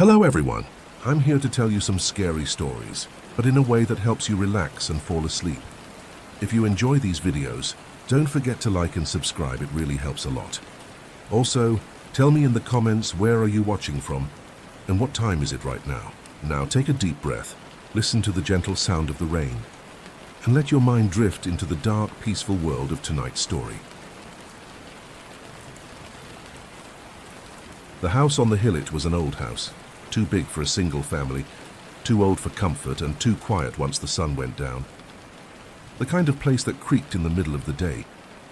Hello everyone, I'm here to tell you some scary stories, but in a way that helps you relax and fall asleep. If you enjoy these videos, don't forget to like and subscribe, it really helps a lot. Also, tell me in the comments where are you watching from and what time is it right now. Now take a deep breath, listen to the gentle sound of the rain, and let your mind drift into the dark, peaceful world of tonight's story. The house on the hillet was an old house. Too big for a single family, too old for comfort, and too quiet once the sun went down. The kind of place that creaked in the middle of the day,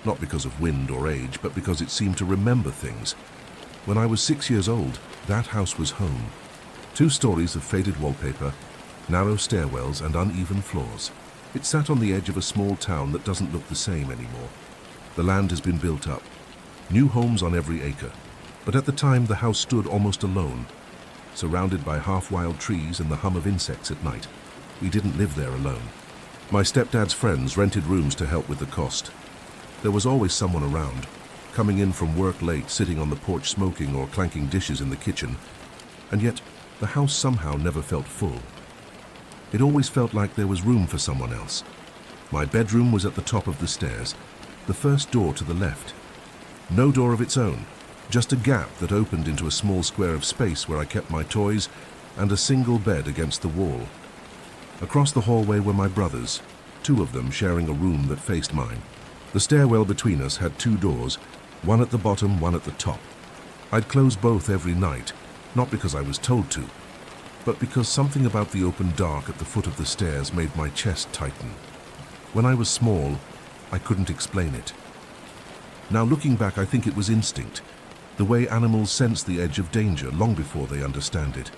not because of wind or age, but because it seemed to remember things. When I was 6 years old, that house was home. 2 stories of faded wallpaper, narrow stairwells, and uneven floors. It sat on the edge of a small town that doesn't look the same anymore. The land has been built up, new homes on every acre, but at the time the house stood almost alone, surrounded by half-wild trees and the hum of insects at night. We didn't live there alone. My stepdad's friends rented rooms to help with the cost. There was always someone around, coming in from work late, sitting on the porch smoking or clanking dishes in the kitchen, and yet the house somehow never felt full. It always felt like there was room for someone else. My bedroom was at the top of the stairs, the first door to the left. No door of its own, just a gap that opened into a small square of space where I kept my toys and a single bed against the wall. Across the hallway were my brothers, 2 of them sharing a room that faced mine. The stairwell between us had 2 doors, one at the bottom, one at the top. I'd close both every night, not because I was told to, but because something about the open dark at the foot of the stairs made my chest tighten. When I was small, I couldn't explain it. Now looking back, I think it was instinct. The way animals sense the edge of danger long before they understand it.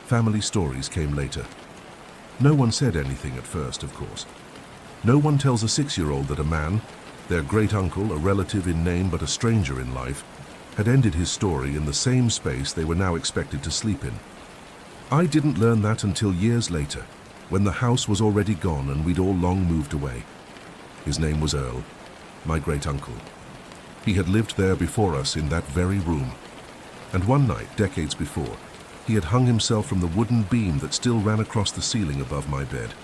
Family stories came later. No one said anything at first, of course. No one tells a 6-year-old that a man, their great-uncle, a relative in name but a stranger in life, had ended his story in the same space they were now expected to sleep in. I didn't learn that until years later, when the house was already gone and we'd all long moved away. His name was Earl, my great-uncle. He had lived there before us in that very room. And one night, decades before, he had hung himself from the wooden beam that still ran across the ceiling above my bed.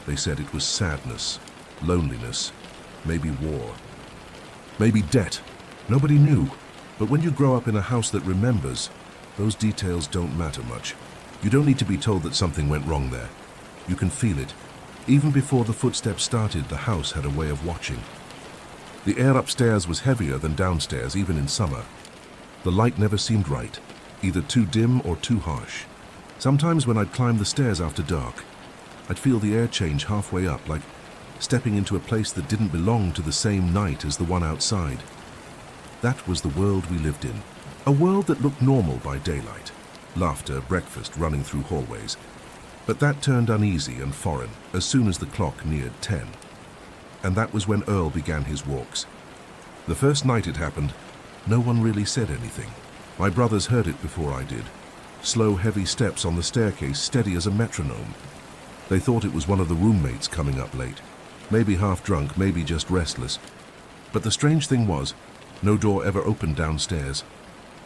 They said it was sadness, loneliness, maybe war, maybe debt. Nobody knew. But when you grow up in a house that remembers, those details don't matter much. You don't need to be told that something went wrong there. You can feel it. Even before the footsteps started, the house had a way of watching. The air upstairs was heavier than downstairs, even in summer. The light never seemed right, either too dim or too harsh. Sometimes when I'd climb the stairs after dark, I'd feel the air change halfway up, like stepping into a place that didn't belong to the same night as the one outside. That was the world we lived in. A world that looked normal by daylight. Laughter, breakfast, running through hallways. But that turned uneasy and foreign as soon as the clock neared 10. And that was when Earl began his walks. The first night it happened, no one really said anything. My brothers heard it before I did. Slow, heavy steps on the staircase, steady as a metronome. They thought it was one of the roommates coming up late. Maybe half drunk, maybe just restless. But the strange thing was, no door ever opened downstairs.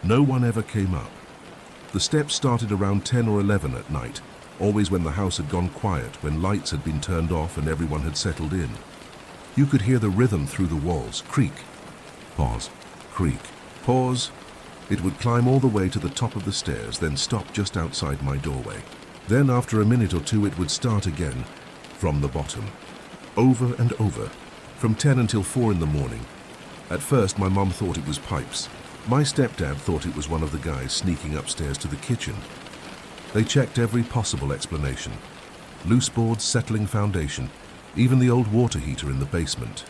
No one ever came up. The steps started around 10 or 11 at night, always when the house had gone quiet, when lights had been turned off and everyone had settled in. You could hear the rhythm through the walls, creak, pause, creak, pause. It would climb all the way to the top of the stairs, then stop just outside my doorway. Then after a minute or 2 it would start again, from the bottom. Over and over, from 10 until 4 in the morning. At first my mum thought it was pipes. My stepdad thought it was one of the guys sneaking upstairs to the kitchen. They checked every possible explanation. Loose boards, settling foundation, even the old water heater in the basement.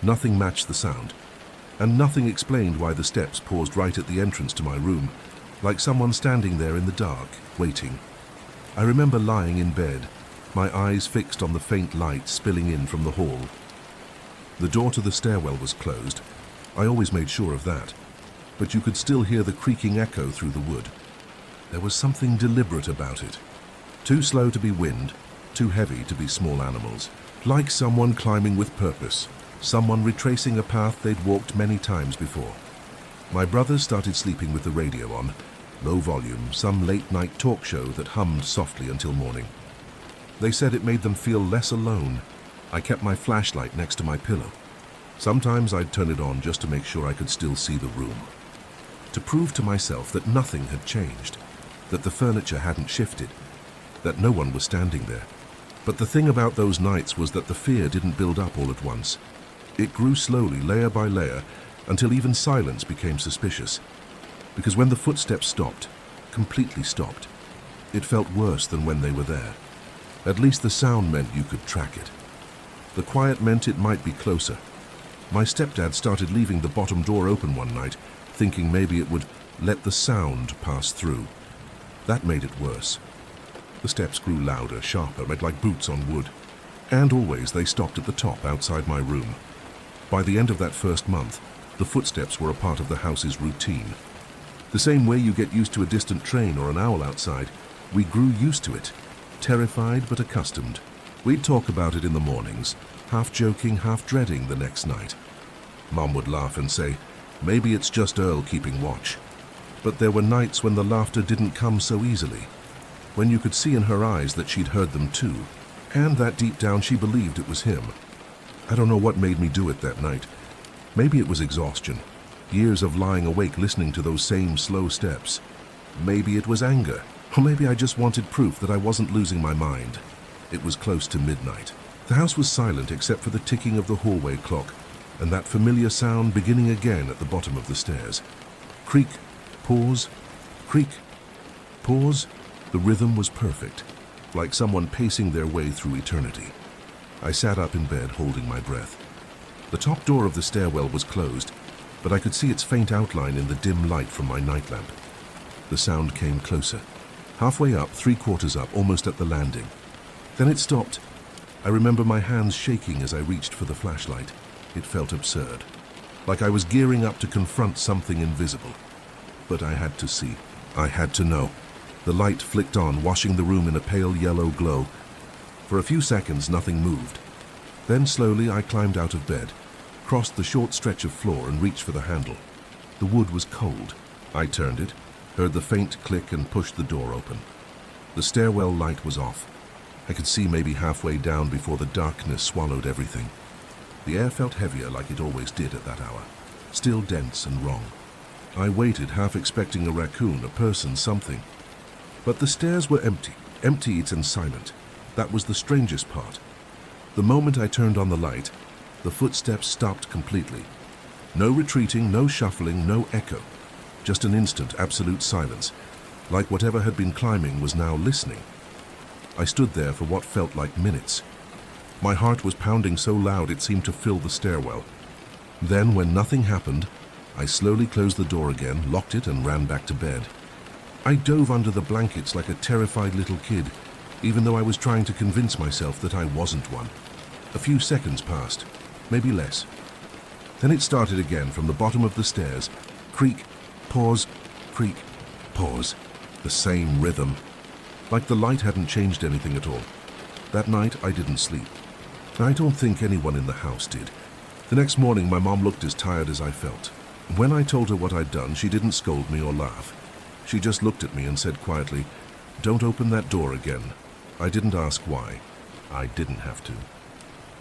Nothing matched the sound, and nothing explained why the steps paused right at the entrance to my room, like someone standing there in the dark, waiting. I remember lying in bed, my eyes fixed on the faint light spilling in from the hall. The door to the stairwell was closed. I always made sure of that, but you could still hear the creaking echo through the wood. There was something deliberate about it. Too slow to be wind, too heavy to be small animals. Like someone climbing with purpose, someone retracing a path they'd walked many times before. My brothers started sleeping with the radio on, Low volume, some late-night talk show that hummed softly until morning. They said it made them feel less alone. I kept my flashlight next to my pillow. Sometimes I'd turn it on just to make sure I could still see the room. To prove to myself that nothing had changed, that the furniture hadn't shifted, that no one was standing there. But the thing about those nights was that the fear didn't build up all at once. It grew slowly, layer by layer, until even silence became suspicious. Because when the footsteps stopped, completely stopped, it felt worse than when they were there. At least the sound meant you could track it. The quiet meant it might be closer. My stepdad started leaving the bottom door open one night, thinking maybe it would let the sound pass through. That made it worse. The steps grew louder, sharper, like boots on wood. And always they stopped at the top outside my room. By the end of that first month, the footsteps were a part of the house's routine. The same way you get used to a distant train or an owl outside, we grew used to it, terrified but accustomed. We'd talk about it in the mornings, half joking, half dreading the next night. Mom would laugh and say, maybe it's just Earl keeping watch. But there were nights when the laughter didn't come so easily, when you could see in her eyes that she'd heard them too, and that deep down she believed it was him. I don't know what made me do it that night. Maybe it was exhaustion, years of lying awake listening to those same slow steps. Maybe it was anger, or maybe I just wanted proof that I wasn't losing my mind. It was close to midnight. The house was silent except for the ticking of the hallway clock, and that familiar sound beginning again at the bottom of the stairs. Creak, pause, creak, pause. The rhythm was perfect, like someone pacing their way through eternity. I sat up in bed, holding my breath. The top door of the stairwell was closed, but I could see its faint outline in the dim light from my night lamp. The sound came closer. Halfway up, 3/4 up, almost at the landing. Then it stopped. I remember my hands shaking as I reached for the flashlight. It felt absurd, like I was gearing up to confront something invisible. But I had to see. I had to know. The light flicked on, washing the room in a pale yellow glow. For a few seconds, nothing moved. Then slowly I climbed out of bed, crossed the short stretch of floor and reached for the handle. The wood was cold. I turned it, heard the faint click and pushed the door open. The stairwell light was off. I could see maybe halfway down before the darkness swallowed everything. The air felt heavier like it always did at that hour, still dense and wrong. I waited, half expecting a raccoon, a person, something. But the stairs were empty, emptied and silent. That was the strangest part. The moment I turned on the light, the footsteps stopped completely. No retreating, no shuffling, no echo. Just an instant, absolute silence, like whatever had been climbing was now listening. I stood there for what felt like minutes. My heart was pounding so loud it seemed to fill the stairwell. Then, when nothing happened, I slowly closed the door again, locked it, and ran back to bed. I dove under the blankets like a terrified little kid, even though I was trying to convince myself that I wasn't one. A few seconds passed, maybe less. Then it started again from the bottom of the stairs. Creak, pause, creak, pause. The same rhythm. Like the light hadn't changed anything at all. That night, I didn't sleep. I don't think anyone in the house did. The next morning, my mom looked as tired as I felt. When I told her what I'd done, she didn't scold me or laugh. She just looked at me and said quietly, "Don't open that door again." I didn't ask why. I didn't have to.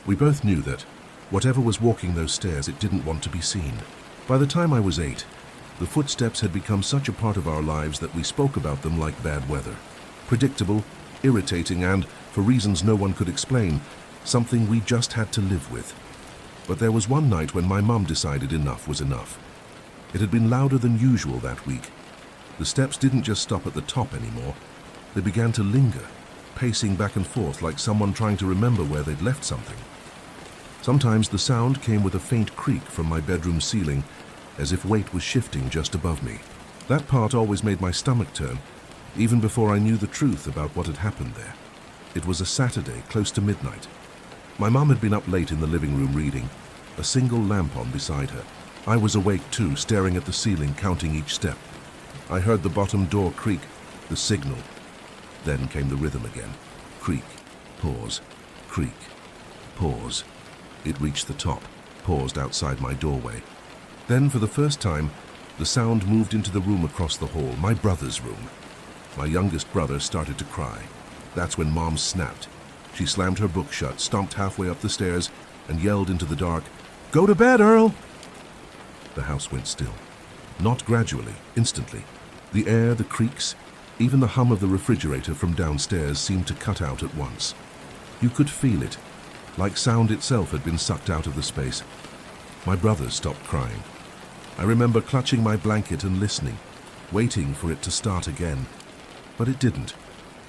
We both knew that, whatever was walking those stairs, it didn't want to be seen. By the time I was 8, the footsteps had become such a part of our lives that we spoke about them like bad weather. Predictable, irritating, and, for reasons no one could explain, something we just had to live with. But there was one night when my mum decided enough was enough. It had been louder than usual that week. The steps didn't just stop at the top anymore. They began to linger, pacing back and forth like someone trying to remember where they'd left something. Sometimes the sound came with a faint creak from my bedroom ceiling, as if weight was shifting just above me. That part always made my stomach turn, even before I knew the truth about what had happened there. It was a Saturday, close to midnight. My mum had been up late in the living room reading, a single lamp on beside her. I was awake too, staring at the ceiling, counting each step. I heard the bottom door creak, the signal. Then came the rhythm again. Creak, pause, creak, pause. It reached the top, paused outside my doorway. Then, for the first time, The sound moved into the room across the hall, my brother's room. My youngest brother started to cry. That's when Mom snapped. She slammed her book shut, stomped halfway up the stairs, and yelled into the dark, "Go to bed, Earl!" The house went still. Not gradually, instantly. The air, the creaks, even the hum of the refrigerator from downstairs seemed to cut out at once. You could feel it, like sound itself had been sucked out of the space. My brother stopped crying. I remember clutching my blanket and listening, waiting for it to start again. But it didn't.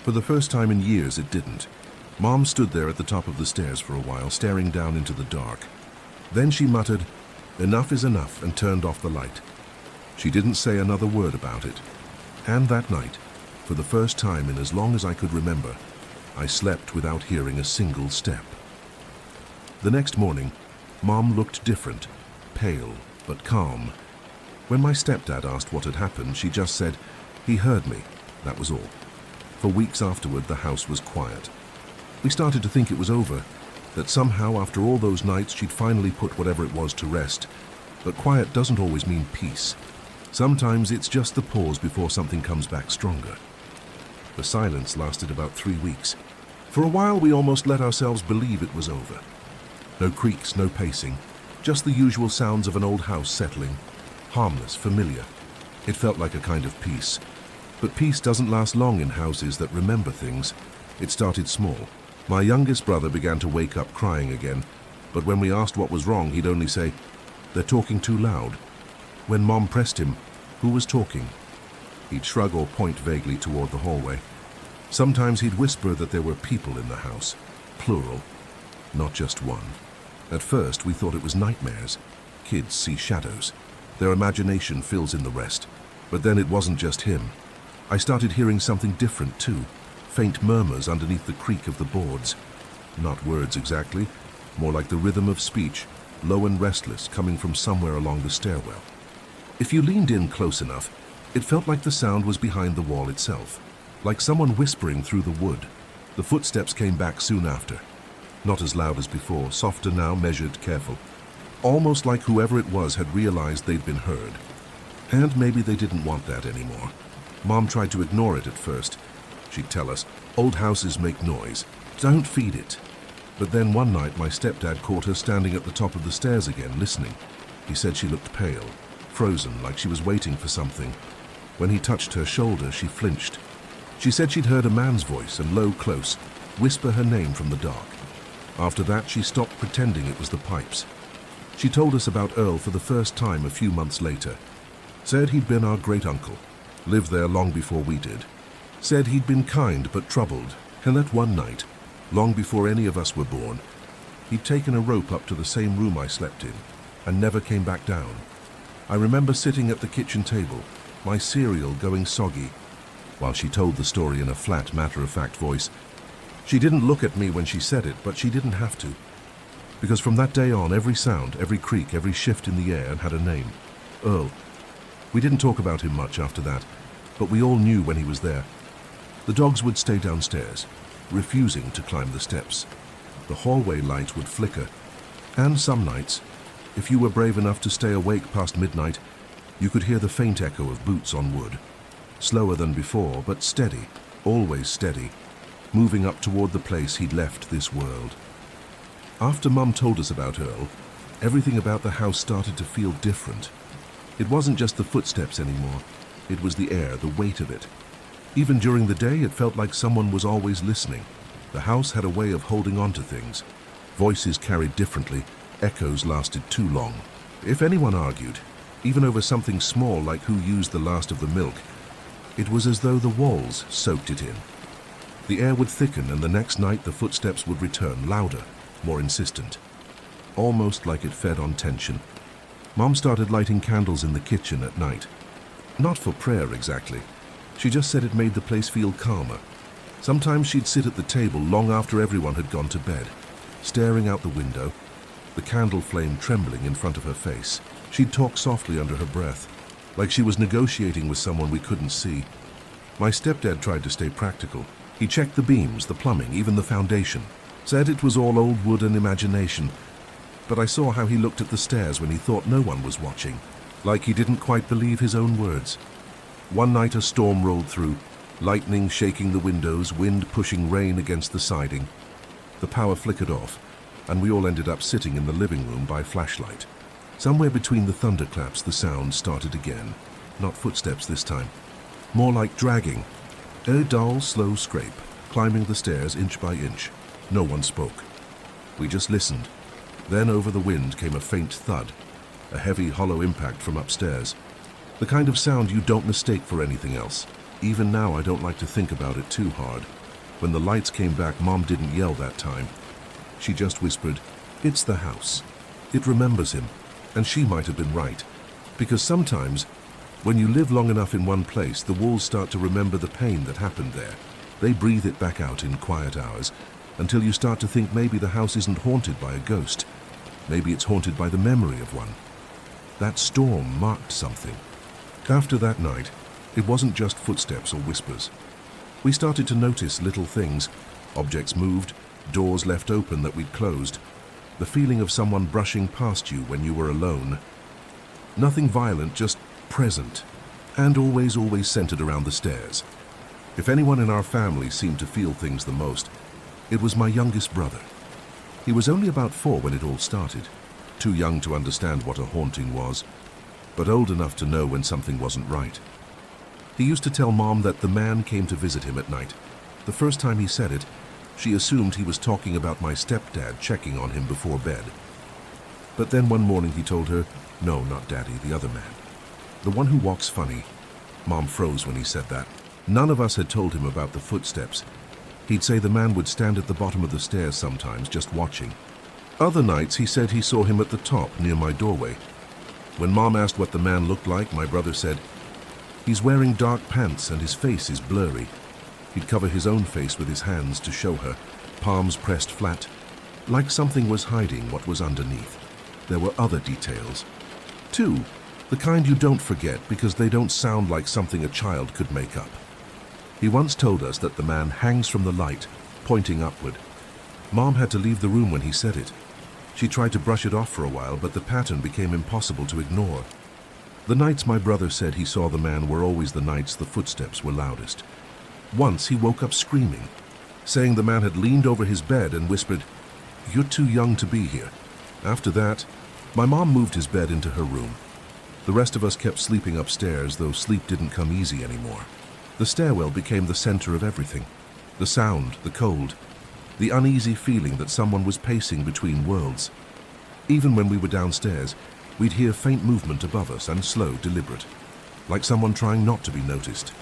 For the first time in years, it didn't. Mom stood there at the top of the stairs for a while, staring down into the dark. Then she muttered, "Enough is enough," and turned off the light. She didn't say another word about it. And that night, for the first time in as long as I could remember, I slept without hearing a single step. The next morning, Mom looked different, pale but calm. When my stepdad asked what had happened, she just said, "He heard me," that was all. For weeks afterward, the house was quiet. We started to think it was over, that somehow after all those nights she'd finally put whatever it was to rest. But quiet doesn't always mean peace. Sometimes it's just the pause before something comes back stronger. The silence lasted about 3 weeks. For a while we almost let ourselves believe it was over. No creaks, no pacing, just the usual sounds of an old house settling. Harmless, familiar. It felt like a kind of peace. But peace doesn't last long in houses that remember things. It started small. My youngest brother began to wake up crying again, but when we asked what was wrong, he'd only say, "They're talking too loud." When Mom pressed him, "Who was talking?" He'd shrug or point vaguely toward the hallway. Sometimes he'd whisper that there were people in the house, plural, not just one. At first, we thought it was nightmares. Kids see shadows. Their imagination fills in the rest. But then it wasn't just him. I started hearing something different too. Faint murmurs underneath the creak of the boards. Not words exactly, more like the rhythm of speech, low and restless, coming from somewhere along the stairwell. If you leaned in close enough, it felt like the sound was behind the wall itself, like someone whispering through the wood. The footsteps came back soon after. Not as loud as before, softer now, measured, careful. Almost like whoever it was had realized they'd been heard. And maybe they didn't want that anymore. Mom tried to ignore it at first. She'd tell us, "Old houses make noise. Don't feed it." But then one night my stepdad caught her standing at the top of the stairs again, listening. He said she looked pale, frozen, like she was waiting for something. When he touched her shoulder, she flinched. She said she'd heard a man's voice, and low, close, whisper her name from the dark. After that, she stopped pretending it was the pipes. She told us about Earl for the first time a few months later. Said he'd been our great-uncle, lived there long before we did. Said he'd been kind but troubled, and that one night, long before any of us were born, he'd taken a rope up to the same room I slept in, and never came back down. I remember sitting at the kitchen table, my cereal going soggy, while she told the story in a flat, matter-of-fact voice. She didn't look at me when she said it, but she didn't have to. Because from that day on, every sound, every creak, every shift in the air had a name. Earl. We didn't talk about him much after that, but we all knew when he was there. The dogs would stay downstairs, refusing to climb the steps. The hallway light would flicker, and some nights, if you were brave enough to stay awake past midnight, you could hear the faint echo of boots on wood. Slower than before, but steady, always steady, moving up toward the place he'd left this world. After Mum told us about Earl, everything about the house started to feel different. It wasn't just the footsteps anymore. It was the air, the weight of it. Even during the day, it felt like someone was always listening. The house had a way of holding on to things. Voices carried differently. Echoes lasted too long. If anyone argued, even over something small like who used the last of the milk, it was as though the walls soaked it in. The air would thicken, and the next night the footsteps would return, louder, more insistent. Almost like it fed on tension. Mom started lighting candles in the kitchen at night. Not for prayer exactly. She just said it made the place feel calmer. Sometimes she'd sit at the table long after everyone had gone to bed, staring out the window, the candle flame trembling in front of her face. She'd talk softly under her breath, like she was negotiating with someone we couldn't see. My stepdad tried to stay practical. He checked the beams, the plumbing, even the foundation. Said it was all old wood and imagination. But I saw how he looked at the stairs when he thought no one was watching. like he didn't quite believe his own words. One night a storm rolled through, lightning shaking the windows, wind pushing rain against the siding. The power flickered off, and we all ended up sitting in the living room by flashlight. Somewhere between the thunderclaps, the sound started again. Not footsteps this time. More like dragging. A dull, slow scrape, climbing the stairs inch by inch. No one spoke. We just listened. Then over the wind came a faint thud, a heavy, hollow impact from upstairs. The kind of sound you don't mistake for anything else. Even now, I don't like to think about it too hard. When the lights came back, Mom didn't yell that time. She just whispered, "It's the house. It remembers him." And she might have been right. Because sometimes, when you live long enough in one place, the walls start to remember the pain that happened there. They breathe it back out in quiet hours, until you start to think maybe the house isn't haunted by a ghost. Maybe it's haunted by the memory of one. That storm marked something. After that night, it wasn't just footsteps or whispers. We started to notice little things. Objects moved, doors left open that we'd closed. The feeling of someone brushing past you when you were alone. Nothing violent, just present. And always centered around the stairs. If anyone in our family seemed to feel things the most, it was my youngest brother. He was only about 4 when it all started. Too young to understand what a haunting was, but old enough to know when something wasn't right. He used to tell Mom that the man came to visit him at night. The first time he said it, she assumed he was talking about my stepdad checking on him before bed. But then one morning he told her, "No, not Daddy, the other man. The one who walks funny." Mom froze when he said that. None of us had told him about the footsteps. He'd say the man would stand at the bottom of the stairs sometimes, just watching. Other nights he said he saw him at the top, near my doorway. When Mom asked what the man looked like, my brother said, "He's wearing dark pants and his face is blurry." He'd cover his own face with his hands to show her, palms pressed flat, like something was hiding what was underneath. There were other details. Too, the kind you don't forget because they don't sound like something a child could make up. He once told us that the man hangs from the light, pointing upward. Mom had to leave the room when he said it. She tried to brush it off for a while, but the pattern became impossible to ignore. The nights my brother said he saw the man were always the nights the footsteps were loudest. Once he woke up screaming, saying the man had leaned over his bed and whispered, "You're too young to be here." After that, my mom moved his bed into her room. The rest of us kept sleeping upstairs, though sleep didn't come easy anymore. The stairwell became the center of everything. The sound, the cold, the uneasy feeling that someone was pacing between worlds. Even when we were downstairs, we'd hear faint movement above us and slow, deliberate, like someone trying not to be noticed.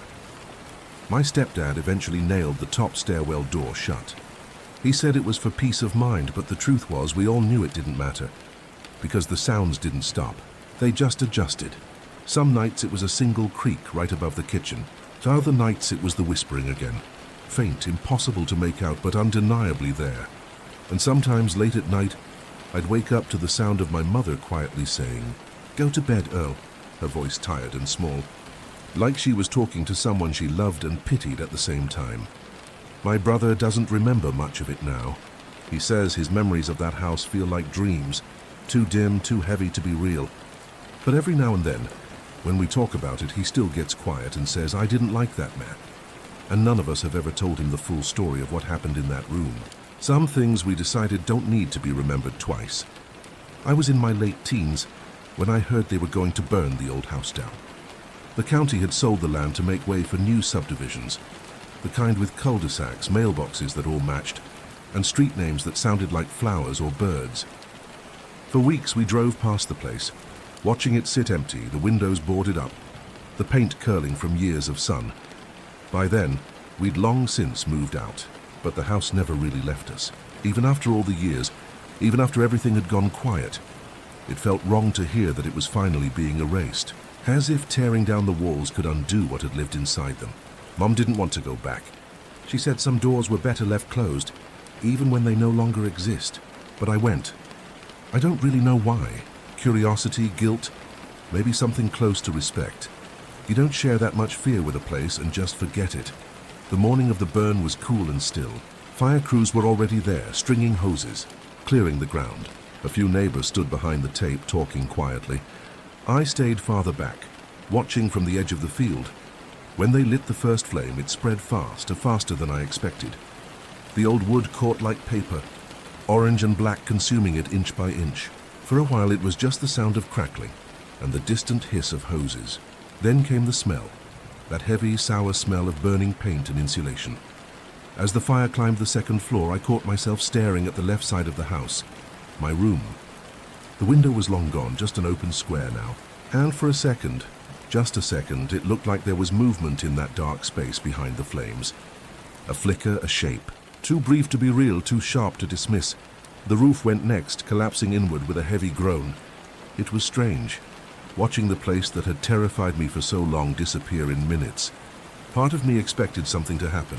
My stepdad eventually nailed the top stairwell door shut. He said it was for peace of mind, but the truth was we all knew it didn't matter, because the sounds didn't stop. They just adjusted. Some nights it was a single creak right above the kitchen. Other nights it was the whispering again. Faint, impossible to make out, but undeniably there. And sometimes late at night, I'd wake up to the sound of my mother quietly saying, "Go to bed, Earl," her voice tired and small, like she was talking to someone she loved and pitied at the same time. My brother doesn't remember much of it now. He says his memories of that house feel like dreams, too dim, too heavy to be real. But every now and then, when we talk about it, he still gets quiet and says, "I didn't like that man." And none of us have ever told him the full story of what happened in that room. Some things we decided don't need to be remembered twice. I was in my late teens when I heard they were going to burn the old house down. The county had sold the land to make way for new subdivisions, the kind with cul-de-sacs, mailboxes that all matched, and street names that sounded like flowers or birds. For weeks we drove past the place, watching it sit empty, the windows boarded up, the paint curling from years of sun. By then, we'd long since moved out, but the house never really left us. Even after all the years, even after everything had gone quiet, it felt wrong to hear that it was finally being erased, as if tearing down the walls could undo what had lived inside them. Mom didn't want to go back. She said some doors were better left closed, even when they no longer exist. But I went. I don't really know why. Curiosity, guilt, maybe something close to respect. You don't share that much fear with a place and just forget it. The morning of the burn was cool and still. Fire crews were already there, stringing hoses, clearing the ground. A few neighbors stood behind the tape, talking quietly. I stayed farther back, watching from the edge of the field. When they lit the first flame, it spread faster than I expected. The old wood caught like paper, orange and black consuming it inch by inch. For a while it was just the sound of crackling and the distant hiss of hoses. Then came the smell, that heavy, sour smell of burning paint and insulation. As the fire climbed the second floor, I caught myself staring at the left side of the house, my room. The window was long gone, just an open square now. And for a second, just a second, it looked like there was movement in that dark space behind the flames. A flicker, a shape. Too brief to be real, too sharp to dismiss. The roof went next, collapsing inward with a heavy groan. It was strange, watching the place that had terrified me for so long disappear in minutes. Part of me expected something to happen.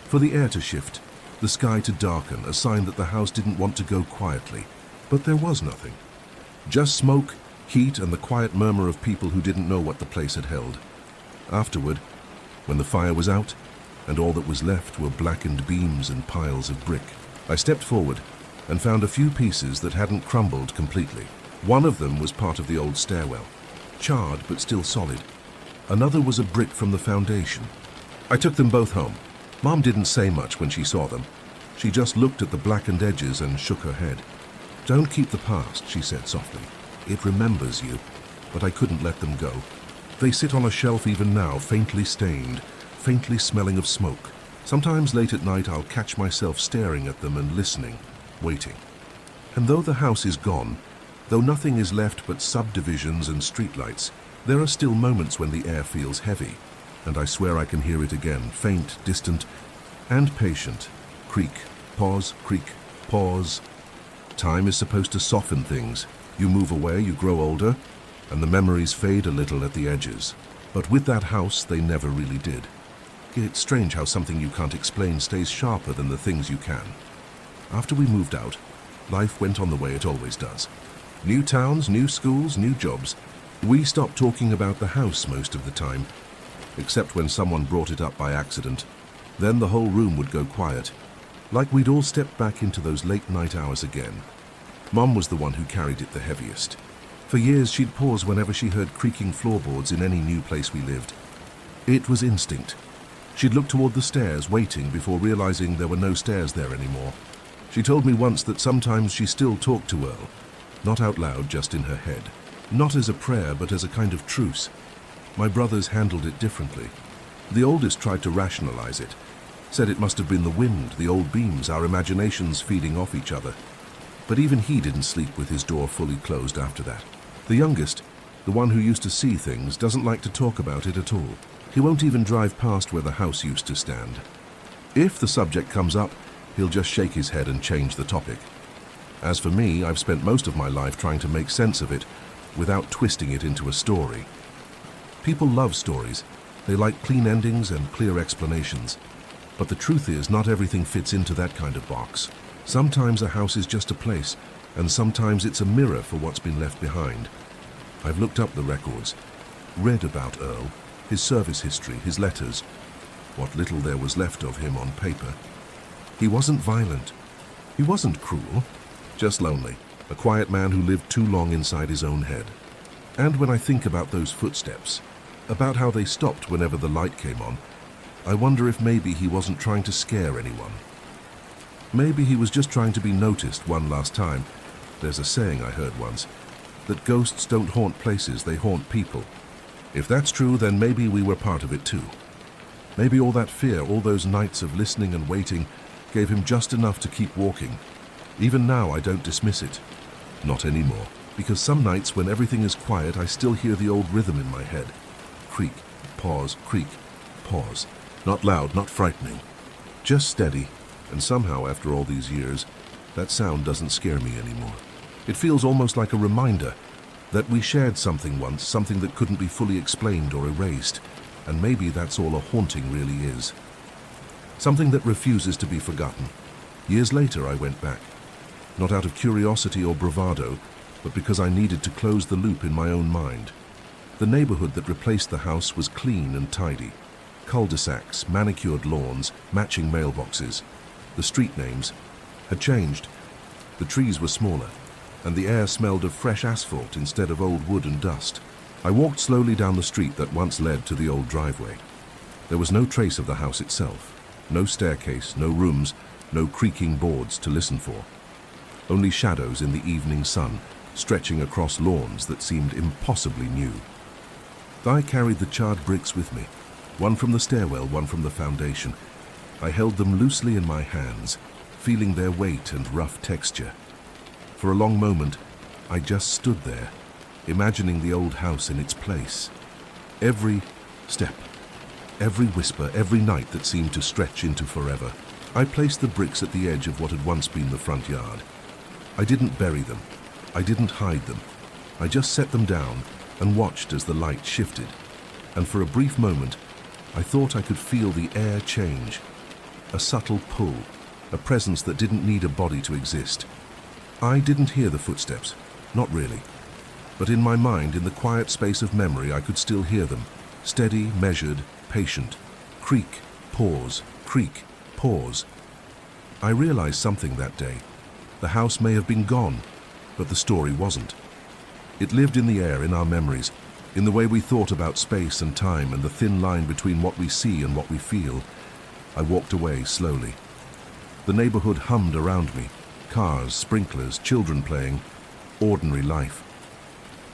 For the air to shift, the sky to darken, a sign that the house didn't want to go quietly. But there was nothing. Just smoke, heat, and the quiet murmur of people who didn't know what the place had held. Afterward, when the fire was out, and all that was left were blackened beams and piles of brick, I stepped forward and found a few pieces that hadn't crumbled completely. One of them was part of the old stairwell, charred but still solid. Another was a brick from the foundation. I took them both home. Mom didn't say much when she saw them. She just looked at the blackened edges and shook her head. "Don't keep the past," she said softly. "It remembers you." But I couldn't let them go. They sit on a shelf even now, faintly stained, faintly smelling of smoke. Sometimes late at night I'll catch myself staring at them and listening, waiting. And though the house is gone, though nothing is left but subdivisions and streetlights, there are still moments when the air feels heavy, and I swear I can hear it again, faint, distant, and patient. Creak, pause, creak, pause. Time is supposed to soften things. You move away, you grow older, and the memories fade a little at the edges. But with that house, they never really did. It's strange how something you can't explain stays sharper than the things you can. After we moved out, life went on the way it always does. New towns, new schools, new jobs. We stopped talking about the house most of the time, except when someone brought it up by accident. Then the whole room would go quiet, like we'd all stepped back into those late night hours again. Mom was the one who carried it the heaviest. For years she'd pause whenever she heard creaking floorboards in any new place we lived. It was instinct. She'd look toward the stairs, waiting, before realizing there were no stairs there anymore. She told me once that sometimes she still talked to Earl, not out loud, just in her head. Not as a prayer, but as a kind of truce. My brothers handled it differently. The oldest tried to rationalize it, said it must have been the wind, the old beams, our imaginations feeding off each other. But even he didn't sleep with his door fully closed after that. The youngest, the one who used to see things, doesn't like to talk about it at all. He won't even drive past where the house used to stand. If the subject comes up, he'll just shake his head and change the topic. As for me, I've spent most of my life trying to make sense of it without twisting it into a story. People love stories. They like clean endings and clear explanations. But the truth is, not everything fits into that kind of box. Sometimes a house is just a place, and sometimes it's a mirror for what's been left behind. I've looked up the records, read about Earl, his service history, his letters, what little there was left of him on paper. He wasn't violent. He wasn't cruel. Just lonely, a quiet man who lived too long inside his own head. And when I think about those footsteps, about how they stopped whenever the light came on, I wonder if maybe he wasn't trying to scare anyone. Maybe he was just trying to be noticed one last time. There's a saying I heard once, that ghosts don't haunt places, they haunt people. If that's true, then maybe we were part of it too. Maybe all that fear, all those nights of listening and waiting, gave him just enough to keep walking. Even now, I don't dismiss it. Not anymore. Because some nights when everything is quiet, I still hear the old rhythm in my head. Creak, pause, creak, pause. Not loud, not frightening. Just steady. And somehow, after all these years, that sound doesn't scare me anymore. It feels almost like a reminder that we shared something once, something that couldn't be fully explained or erased. And maybe that's all a haunting really is. Something that refuses to be forgotten. Years later, I went back. Not out of curiosity or bravado, but because I needed to close the loop in my own mind. The neighborhood that replaced the house was clean and tidy. Cul-de-sacs, manicured lawns, matching mailboxes. The street names had changed. The trees were smaller. and the air smelled of fresh asphalt instead of old wood and dust. I walked slowly down the street that once led to the old driveway. There was no trace of the house itself, no staircase, no rooms, no creaking boards to listen for. Only shadows in the evening sun, stretching across lawns that seemed impossibly new. I carried the charred bricks with me, one from the stairwell, one from the foundation. I held them loosely in my hands, feeling their weight and rough texture. For a long moment, I just stood there, imagining the old house in its place. Every step, every whisper, every night that seemed to stretch into forever. I placed the bricks at the edge of what had once been the front yard. I didn't bury them. I didn't hide them. I just set them down and watched as the light shifted. And for a brief moment, I thought I could feel the air change. A subtle pull, a presence that didn't need a body to exist. I didn't hear the footsteps, not really. But in my mind, in the quiet space of memory, I could still hear them. Steady, measured, patient. Creak, pause, creak, pause. I realized something that day. The house may have been gone, but the story wasn't. It lived in the air, in our memories, in the way we thought about space and time and the thin line between what we see and what we feel. I walked away slowly. The neighborhood hummed around me. Cars, sprinklers, children playing, ordinary life.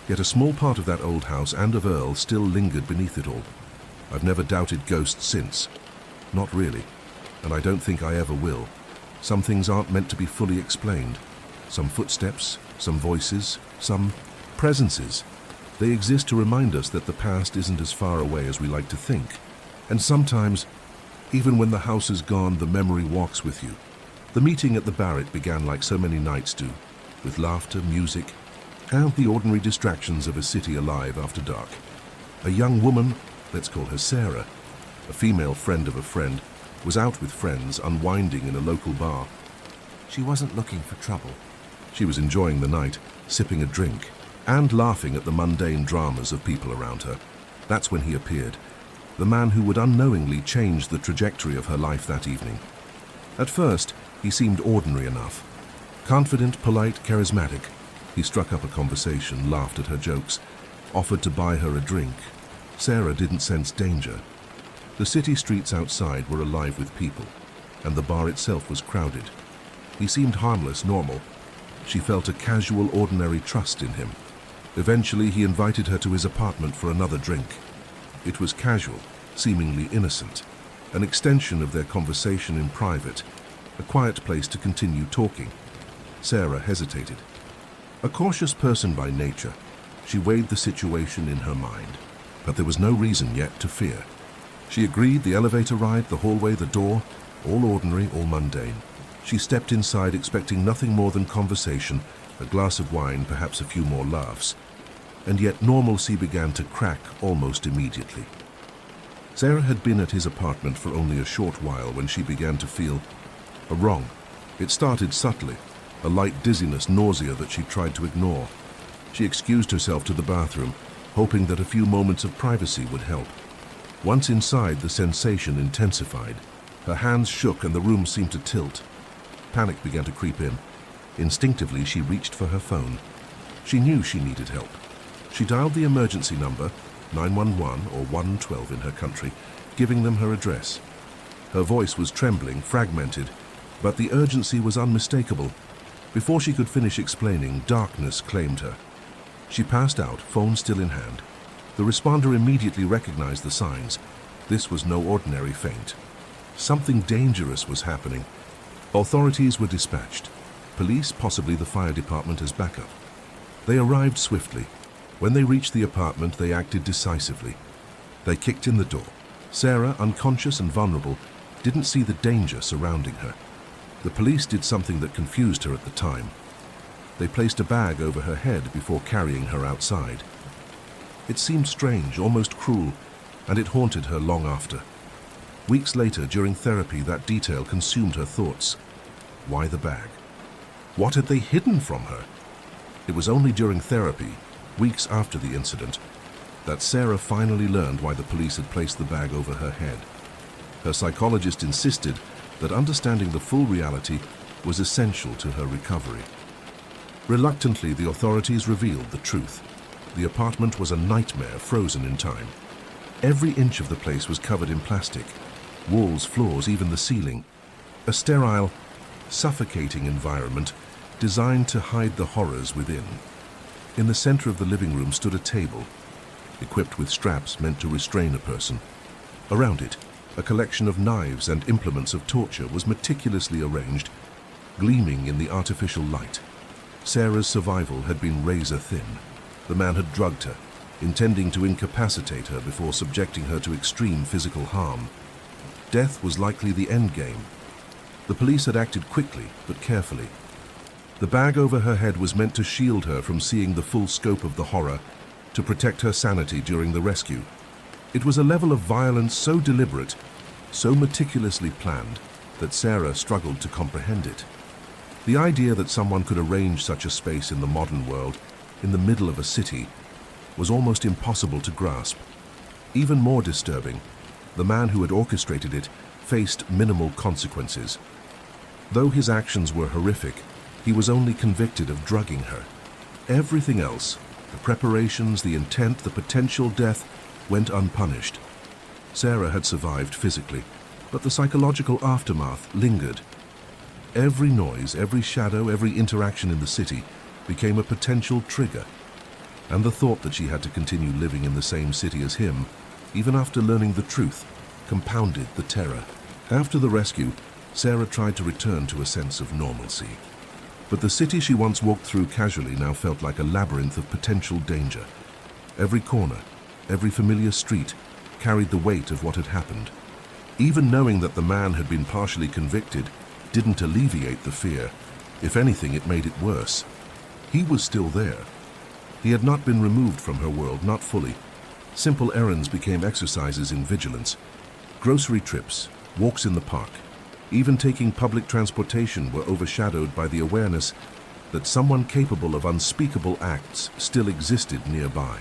Yet a small part of that old house and of Earl still lingered beneath it all. I've never doubted ghosts since. Not really. And I don't think I ever will. Some things aren't meant to be fully explained. Some footsteps, some voices, some presences. They exist to remind us that the past isn't as far away as we like to think. And sometimes, even when the house is gone, the memory walks with you. The meeting at the Barrett began like so many nights do, with laughter, music, and the ordinary distractions of a city alive after dark. A young woman, let's call her Sarah, a female friend of a friend, was out with friends unwinding in a local bar. She wasn't looking for trouble. She was enjoying the night, sipping a drink, and laughing at the mundane dramas of people around her. That's when he appeared, the man who would unknowingly change the trajectory of her life that evening. At first, he seemed ordinary enough. Confident, polite, charismatic. He struck up a conversation, laughed at her jokes, offered to buy her a drink. Sarah didn't sense danger. The city streets outside were alive with people, and the bar itself was crowded. He seemed harmless, normal. She felt a casual, ordinary trust in him. Eventually, he invited her to his apartment for another drink. It was casual, seemingly innocent, an extension of their conversation in private, a quiet place to continue talking. Sarah hesitated. A cautious person by nature, she weighed the situation in her mind, but there was no reason yet to fear. She agreed. The elevator ride, the hallway, the door, all ordinary, all mundane. She stepped inside expecting nothing more than conversation, a glass of wine, perhaps a few more laughs. And yet normalcy began to crack almost immediately. Sarah had been at his apartment for only a short while when she began to feel a wrong. It started subtly, a light dizziness, nausea that she tried to ignore. She excused herself to the bathroom, hoping that a few moments of privacy would help. Once inside, the sensation intensified. Her hands shook and the room seemed to tilt. Panic began to creep in. Instinctively, she reached for her phone. She knew she needed help. She dialed the emergency number, 911 or 112 in her country, giving them her address. Her voice was trembling, fragmented, but the urgency was unmistakable. Before she could finish explaining, darkness claimed her. She passed out, phone still in hand. The responder immediately recognized the signs. This was no ordinary faint. Something dangerous was happening. Authorities were dispatched. Police, possibly the fire department as backup. They arrived swiftly. When they reached the apartment, they acted decisively. They kicked in the door. Sarah, unconscious and vulnerable, didn't see the danger surrounding her. The police did something that confused her at the time. They placed a bag over her head before carrying her outside. It seemed strange, almost cruel, and it haunted her long after. Weeks later, during therapy, that detail consumed her thoughts. Why the bag? What had they hidden from her? It was only during therapy, weeks after the incident, that Sarah finally learned why the police had placed the bag over her head. Her psychologist insisted that understanding the full reality was essential to her recovery. Reluctantly, the authorities revealed the truth. The apartment was a nightmare frozen in time. Every inch of the place was covered in plastic. Walls, floors, even the ceiling. A sterile, suffocating environment designed to hide the horrors within. In the center of the living room stood a table, equipped with straps meant to restrain a person. Around it, a collection of knives and implements of torture was meticulously arranged, gleaming in the artificial light. Sarah's survival had been razor thin. The man had drugged her, intending to incapacitate her before subjecting her to extreme physical harm. Death was likely the end game. The police had acted quickly but carefully. The bag over her head was meant to shield her from seeing the full scope of the horror, to protect her sanity during the rescue. It was a level of violence so deliberate, so meticulously planned, that Sarah struggled to comprehend it. The idea that someone could arrange such a space in the modern world, in the middle of a city, was almost impossible to grasp. Even more disturbing, the man who had orchestrated it faced minimal consequences. Though his actions were horrific, he was only convicted of drugging her. Everything else, the preparations, the intent, the potential death, went unpunished. Sarah had survived physically, but the psychological aftermath lingered. Every noise, every shadow, every interaction in the city became a potential trigger. And the thought that she had to continue living in the same city as him, even after learning the truth, compounded the terror. After the rescue, Sarah tried to return to a sense of normalcy. But the city she once walked through casually now felt like a labyrinth of potential danger. Every corner, every familiar street, carried the weight of what had happened. Even knowing that the man had been partially convicted didn't alleviate the fear. If anything, it made it worse. He was still there. He had not been removed from her world, not fully. Simple errands became exercises in vigilance. Grocery trips, walks in the park, even taking public transportation were overshadowed by the awareness that someone capable of unspeakable acts still existed nearby.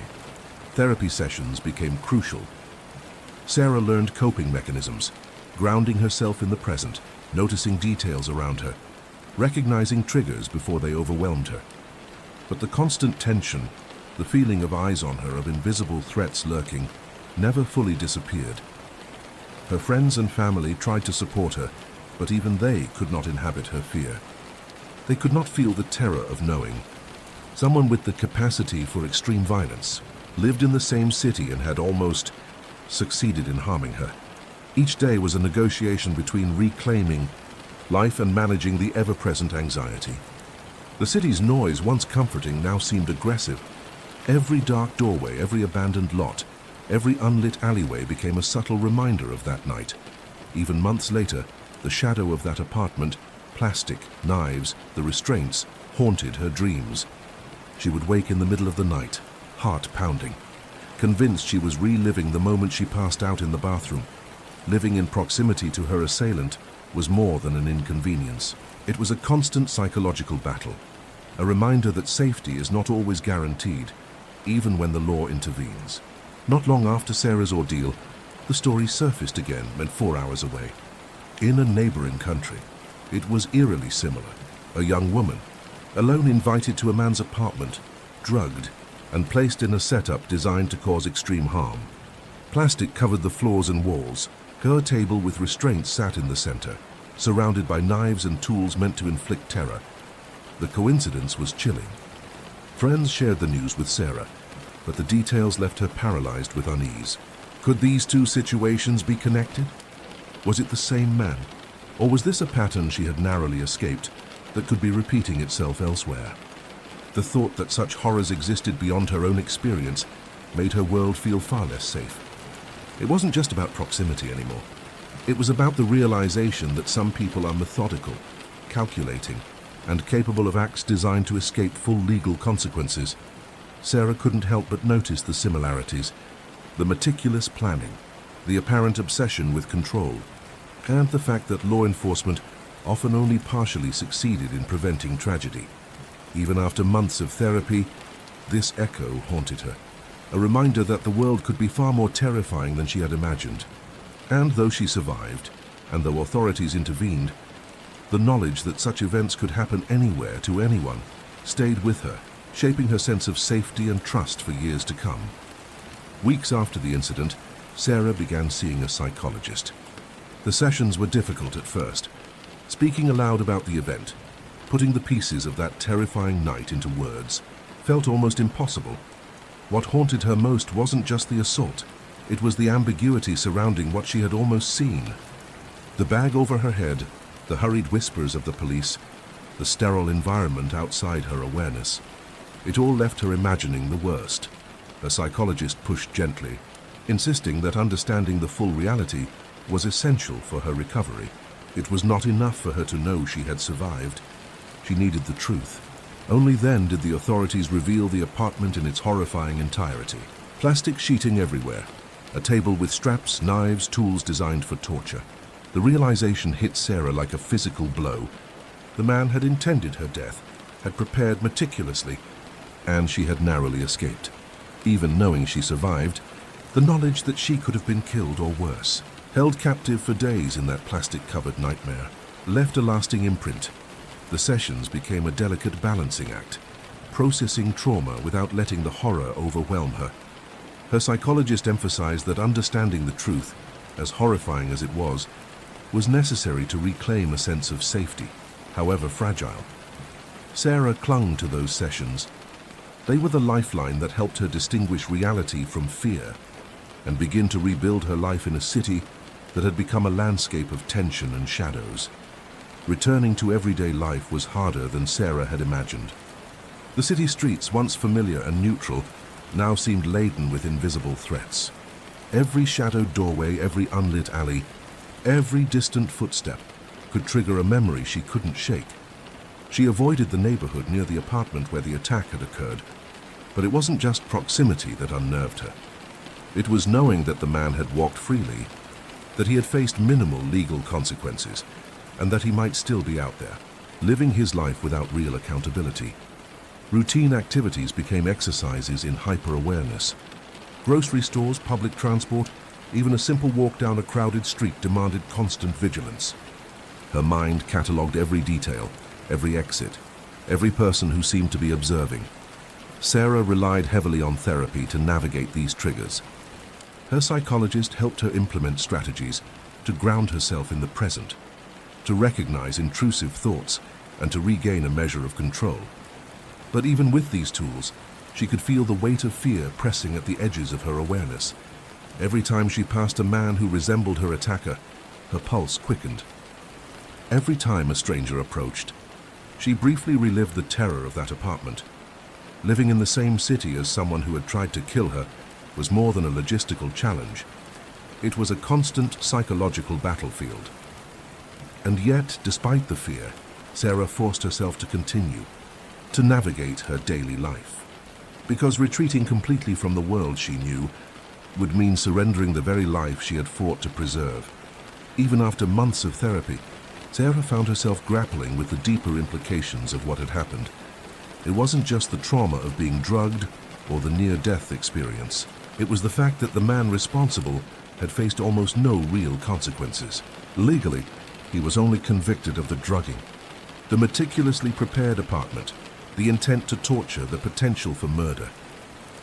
Therapy sessions became crucial. Sarah learned coping mechanisms, grounding herself in the present, noticing details around her, recognizing triggers before they overwhelmed her. But the constant tension, the feeling of eyes on her, of invisible threats lurking, never fully disappeared. Her friends and family tried to support her, but even they could not inhabit her fear. They could not feel the terror of knowing. Someone with the capacity for extreme violence lived in the same city and had almost succeeded in harming her. Each day was a negotiation between reclaiming life and managing the ever-present anxiety. The city's noise, once comforting, now seemed aggressive. Every dark doorway, every abandoned lot, every unlit alleyway became a subtle reminder of that night. Even months later, the shadow of that apartment, plastic, knives, the restraints, haunted her dreams. She would wake in the middle of the night, heart pounding, convinced she was reliving the moment she passed out in the bathroom. Living in proximity to her assailant was more than an inconvenience. It was a constant psychological battle, a reminder that safety is not always guaranteed, even when the law intervenes. Not long after Sarah's ordeal, the story surfaced again when 4 hours away. In a neighboring country, it was eerily similar. A young woman, alone, invited to a man's apartment, drugged, and placed in a setup designed to cause extreme harm. Plastic covered the floors and walls. Her table with restraints sat in the center, surrounded by knives and tools meant to inflict terror. The coincidence was chilling. Friends shared the news with Sarah, but the details left her paralyzed with unease. Could these two situations be connected? Was it the same man? Or was this a pattern she had narrowly escaped that could be repeating itself elsewhere? The thought that such horrors existed beyond her own experience made her world feel far less safe. It wasn't just about proximity anymore. It was about the realization that some people are methodical, calculating, and capable of acts designed to escape full legal consequences. Sarah couldn't help but notice the similarities, the meticulous planning, the apparent obsession with control, and the fact that law enforcement often only partially succeeded in preventing tragedy. Even after months of therapy, this echo haunted her, a reminder that the world could be far more terrifying than she had imagined. And though she survived, and though authorities intervened, the knowledge that such events could happen anywhere to anyone stayed with her, shaping her sense of safety and trust for years to come. Weeks after the incident, Sarah began seeing a psychologist. The sessions were difficult at first. Speaking aloud about the event, putting the pieces of that terrifying night into words, felt almost impossible. What haunted her most wasn't just the assault, it was the ambiguity surrounding what she had almost seen. The bag over her head, the hurried whispers of the police, the sterile environment outside her awareness. It all left her imagining the worst. Her psychologist pushed gently, insisting that understanding the full reality was essential for her recovery. It was not enough for her to know she had survived. She needed the truth. Only then did the authorities reveal the apartment in its horrifying entirety. Plastic sheeting everywhere, a table with straps, knives, tools designed for torture. The realization hit Sarah like a physical blow. The man had intended her death, had prepared meticulously, and she had narrowly escaped. Even knowing she survived, the knowledge that she could have been killed or worse, held captive for days in that plastic-covered nightmare, left a lasting imprint. The sessions became a delicate balancing act, processing trauma without letting the horror overwhelm her. Her psychologist emphasized that understanding the truth, as horrifying as it was necessary to reclaim a sense of safety, however fragile. Sarah clung to those sessions. They were the lifeline that helped her distinguish reality from fear and begin to rebuild her life in a city that had become a landscape of tension and shadows. Returning to everyday life was harder than Sarah had imagined. The city streets, once familiar and neutral, now seemed laden with invisible threats. Every shadowed doorway, every unlit alley, every distant footstep could trigger a memory she couldn't shake. She avoided the neighborhood near the apartment where the attack had occurred, but it wasn't just proximity that unnerved her. It was knowing that the man had walked freely, that he had faced minimal legal consequences, and that he might still be out there, living his life without real accountability. Routine activities became exercises in hyper-awareness. Grocery stores, public transport, even a simple walk down a crowded street demanded constant vigilance. Her mind catalogued every detail, every exit, every person who seemed to be observing. Sarah relied heavily on therapy to navigate these triggers. Her psychologist helped her implement strategies to ground herself in the present, to recognize intrusive thoughts, and to regain a measure of control. But even with these tools, she could feel the weight of fear pressing at the edges of her awareness. Every time she passed a man who resembled her attacker, her pulse quickened. Every time a stranger approached, she briefly relived the terror of that apartment. Living in the same city as someone who had tried to kill her was more than a logistical challenge. It was a constant psychological battlefield. And yet, despite the fear, Sarah forced herself to continue, to navigate her daily life. Because retreating completely from the world she knew would mean surrendering the very life she had fought to preserve. Even after months of therapy, Sarah found herself grappling with the deeper implications of what had happened. It wasn't just the trauma of being drugged or the near-death experience. It was the fact that the man responsible had faced almost no real consequences. Legally, he was only convicted of the drugging, the meticulously prepared apartment, the intent to torture, the potential for murder.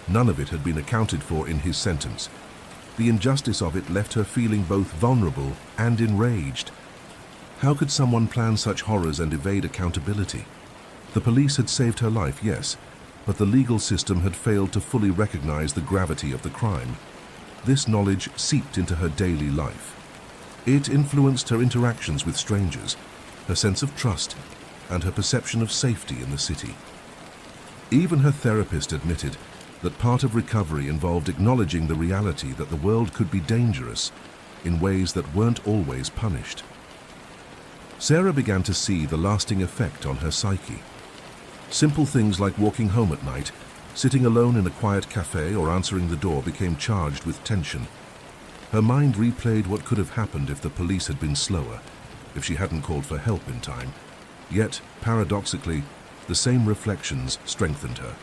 None of it had been accounted for in his sentence. The injustice of it left her feeling both vulnerable and enraged. How could someone plan such horrors and evade accountability? The police had saved her life, yes, but the legal system had failed to fully recognize the gravity of the crime. This knowledge seeped into her daily life. It influenced her interactions with strangers, her sense of trust, and her perception of safety in the city. Even her therapist admitted that part of recovery involved acknowledging the reality that the world could be dangerous in ways that weren't always punished. Sarah began to see the lasting effect on her psyche. Simple things like walking home at night, sitting alone in a quiet cafe, or answering the door became charged with tension. Her mind replayed what could have happened if the police had been slower, if she hadn't called for help in time. Yet, paradoxically, the same reflections strengthened her.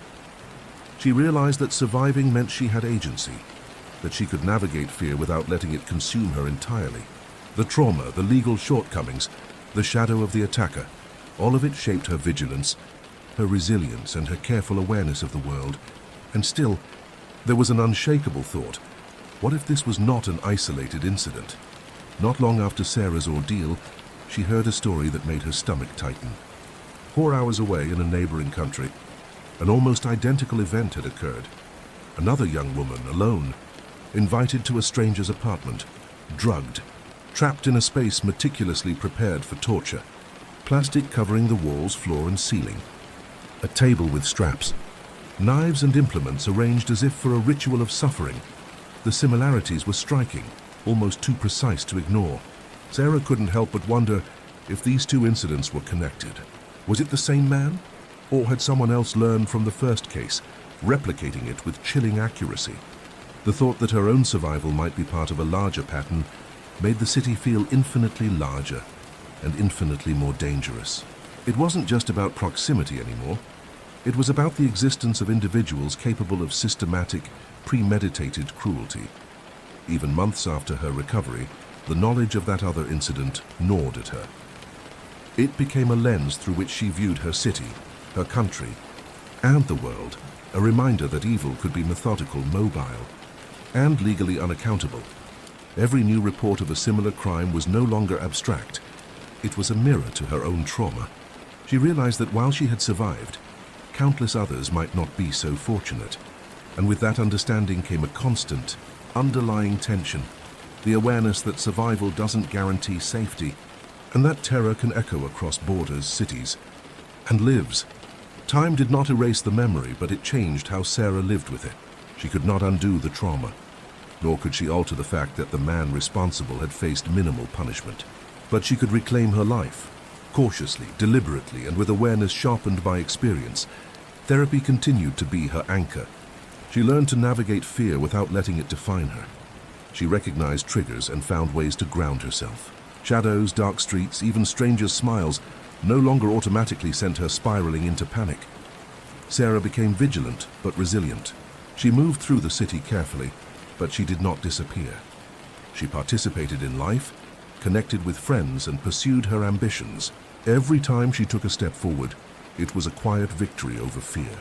She realized that surviving meant she had agency, that she could navigate fear without letting it consume her entirely. The trauma, the legal shortcomings, the shadow of the attacker, all of it shaped her vigilance, her resilience and her careful awareness of the world. And still, there was an unshakable thought. What if this was not an isolated incident? Not long after Sarah's ordeal, she heard a story that made her stomach tighten. 4 hours away in a neighboring country, an almost identical event had occurred. Another young woman, alone, invited to a stranger's apartment, drugged, trapped in a space meticulously prepared for torture, plastic covering the walls, floor and ceiling, a table with straps, knives and implements arranged as if for a ritual of suffering. The similarities were striking, almost too precise to ignore. Sarah couldn't help but wonder if these two incidents were connected. Was it the same man? Or had someone else learned from the first case, replicating it with chilling accuracy? The thought that her own survival might be part of a larger pattern made the city feel infinitely larger and infinitely more dangerous. It wasn't just about proximity anymore. It was about the existence of individuals capable of systematic, premeditated cruelty. Even months after her recovery, the knowledge of that other incident gnawed at her. It became a lens through which she viewed her city, her country, and the world, a reminder that evil could be methodical, mobile, and legally unaccountable. Every new report of a similar crime was no longer abstract. It was a mirror to her own trauma. She realized that while she had survived, countless others might not be so fortunate. And with that understanding came a constant, underlying tension, the awareness that survival doesn't guarantee safety, and that terror can echo across borders, cities, and lives. Time did not erase the memory, but it changed how Sarah lived with it. She could not undo the trauma, nor could she alter the fact that the man responsible had faced minimal punishment. But she could reclaim her life, cautiously, deliberately, and with awareness sharpened by experience. Therapy continued to be her anchor. She learned to navigate fear without letting it define her. She recognized triggers and found ways to ground herself. Shadows, dark streets, even strangers' smiles no longer automatically sent her spiraling into panic. Sarah became vigilant but resilient. She moved through the city carefully, but she did not disappear. She participated in life, connected with friends, and pursued her ambitions. Every time she took a step forward, it was a quiet victory over fear.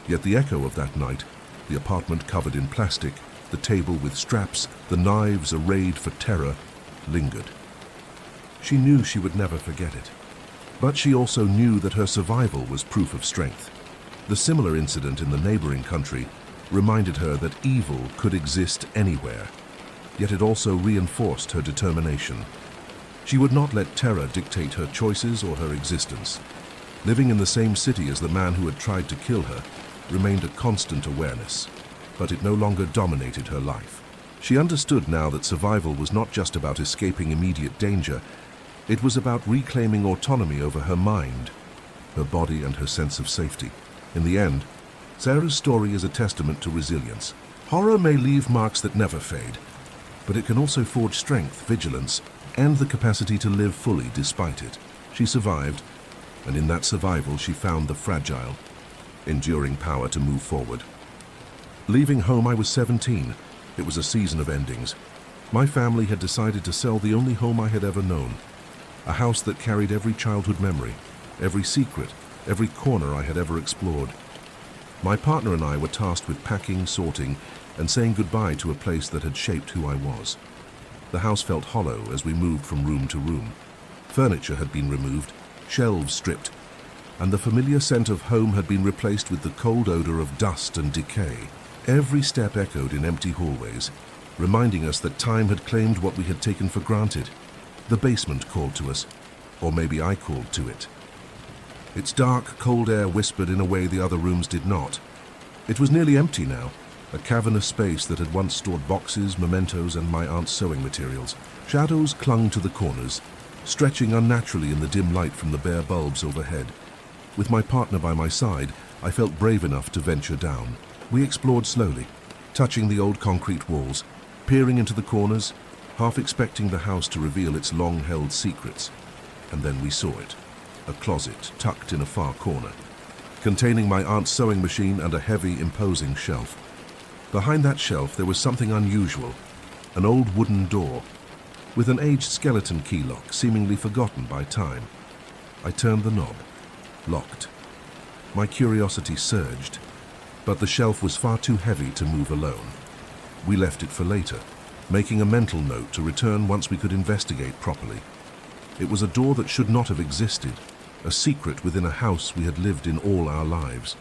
Yet the echo of that night, the apartment covered in plastic, the table with straps, the knives arrayed for terror, lingered. She knew she would never forget it. But she also knew that her survival was proof of strength. The similar incident in the neighboring country reminded her that evil could exist anywhere, yet it also reinforced her determination. She would not let terror dictate her choices or her existence. Living in the same city as the man who had tried to kill her remained a constant awareness, but it no longer dominated her life. She understood now that survival was not just about escaping immediate danger. It was about reclaiming autonomy over her mind, her body, and her sense of safety. In the end, Sarah's story is a testament to resilience. Horror may leave marks that never fade, but it can also forge strength, vigilance, and the capacity to live fully despite it. She survived, and in that survival she found the fragile, enduring power to move forward. Leaving home, I was 17. It was a season of endings. My family had decided to sell the only home I had ever known, a house that carried every childhood memory, every secret, every corner I had ever explored. My partner and I were tasked with packing, sorting, and saying goodbye to a place that had shaped who I was. The house felt hollow as we moved from room to room. Furniture had been removed, shelves stripped, and the familiar scent of home had been replaced with the cold odor of dust and decay. Every step echoed in empty hallways, reminding us that time had claimed what we had taken for granted. The basement called to us, or maybe I called to it. Its dark, cold air whispered in a way the other rooms did not. It was nearly empty now, a cavernous space that had once stored boxes, mementos, and my aunt's sewing materials. Shadows clung to the corners, stretching unnaturally in the dim light from the bare bulbs overhead. With my partner by my side, I felt brave enough to venture down. We explored slowly, touching the old concrete walls, peering into the corners, half expecting the house to reveal its long-held secrets. And then we saw it, a closet tucked in a far corner, containing my aunt's sewing machine and a heavy, imposing shelf. Behind that shelf there was something unusual, an old wooden door, with an aged skeleton key lock seemingly forgotten by time. I turned the knob. Locked. My curiosity surged, but the shelf was far too heavy to move alone. We left it for later, making a mental note to return once we could investigate properly. It was a door that should not have existed, a secret within a house we had lived in all our lives.